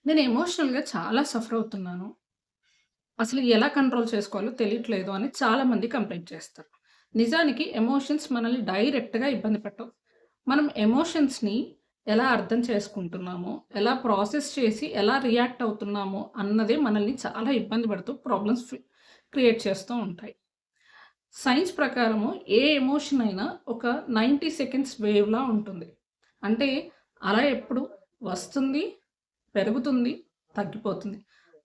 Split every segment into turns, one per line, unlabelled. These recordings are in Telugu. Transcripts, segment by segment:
నేను ఎమోషనల్‌గా చాలా సఫర్ అవుతున్నాను. అసలు ఎలా కంట్రోల్ చేసుకోవాలో తెలియట్లేదు అని చాలామంది కంప్లెయింట్ చేస్తారు. నిజానికి ఎమోషన్స్ మనల్ని డైరెక్ట్‌గా ఇబ్బంది పెట్టవు. మనం ఎమోషన్స్‌ని ఎలా అర్థం చేసుకుంటున్నామో, ఎలా ప్రాసెస్ చేసి ఎలా రియాక్ట్ అవుతున్నామో అన్నదే మనల్ని చాలా ఇబ్బంది పెడుతూ ప్రాబ్లమ్స్ క్రియేట్ చేస్తూ ఉంటాయి. సైన్స్ ప్రకారము ఏ ఎమోషన్ అయినా ఒక 90 సెకండ్స్ వేవ్‌లా ఉంటుంది. అంటే అలా ఎప్పుడు వస్తుంది, పెరుగుతుంది, తగ్గిపోతుంది.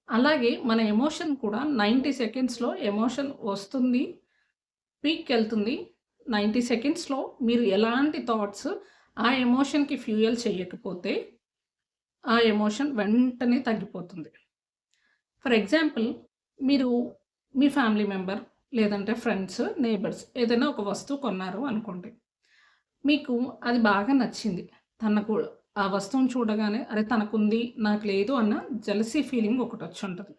అలాగే మన ఎమోషన్ కూడా 90 సెకండ్స్‌లో ఎమోషన్ వస్తుంది, పీక్‌కెళ్తుంది. 90 సెకండ్స్‌లో మీరు ఎలాంటి థాట్స్ ఆ ఎమోషన్‌కి ఫ్యూయల్ చేయకపోతే, ఆ ఎమోషన్ వెంటనే తగ్గిపోతుంది. ఫర్ ఎగ్జాంపుల్ మీరు మీ ఫ్యామిలీ మెంబర్ లేదంటే ఫ్రెండ్స్, నేబర్స్ ఏదైనా ఒక వస్తువు కొన్నారు అనుకోండి. మీకు అది బాగా నచ్చింది. తనకు ఆ వస్తువుని చూడగానే అరే! తనకుంది నాకు లేదు అన్న జెలసీ ఫీలింగ్ ఒకటొచ్చుంటది.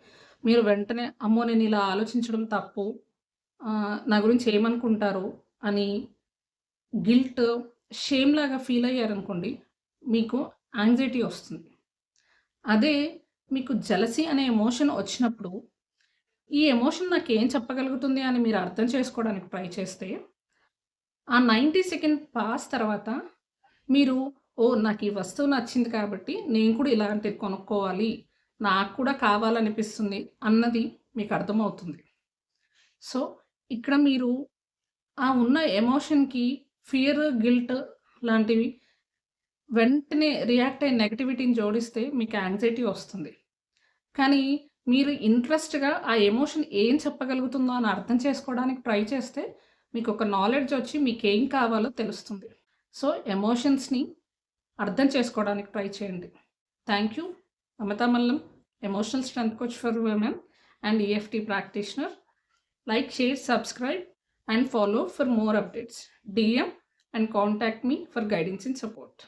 మీరు వెంటనే అమ్మో! నేనిలా ఆలోచించడం తప్పు. నా గురించి ఏమనుకుంటారో అని గిల్ట్, షేమ్ లాగా ఫీల్ అయ్యారనుకోండి. మీకు యాంగ్జైటీ ఒస్తుంది. అదే మీకు జెలసీ అనే ఎమోషన్ ఒచ్చినప్పుడు, ఈ ఎమోషన్ నాకేం చెప్పగలుగుతుంది అని మీరు అర్థం చేసుకోవడానికి ట్రై చేస్తే, ఆ 90 సెకండ్ పాస్ తర్వాత మీరు ఓహ్! నాకు ఈ వస్తువు నచ్చింది కాబట్టి నేను కూడా ఇలాంటిది కొనుక్కోవాలి. నాకు కూడా కావాలనిపిస్తుంది అన్నది మీకు అర్థమవుతుంది. సో, ఇక్కడ మీరు ఆ ఉన్న ఎమోషన్‌కి ఫియర్, గిల్ట్ లాంటివి వెంటనే రియాక్ట్ అయిన నెగటివిటీని జోడిస్తే మీకు యాంగ్జైటీ వస్తుంది. కానీ మీరు ఇంట్రెస్ట్‌గా ఆ ఎమోషన్ ఏం చెప్పగలుగుతుందో అని అర్థం చేసుకోవడానికి ట్రై చేస్తే మీకొక నాలెడ్జ్ ఒచ్చి మీకేం కావాలో తెలుస్తుంది. సో, ఎమోషన్స్‌ని అర్థం చేసుకోవడానికి ట్రై చేయండి. Thank you. Mamata Mallam, emotional strength coach for women and EFT practitioner. Like, share, subscribe and follow for more updates. DM and contact me for guidance and support.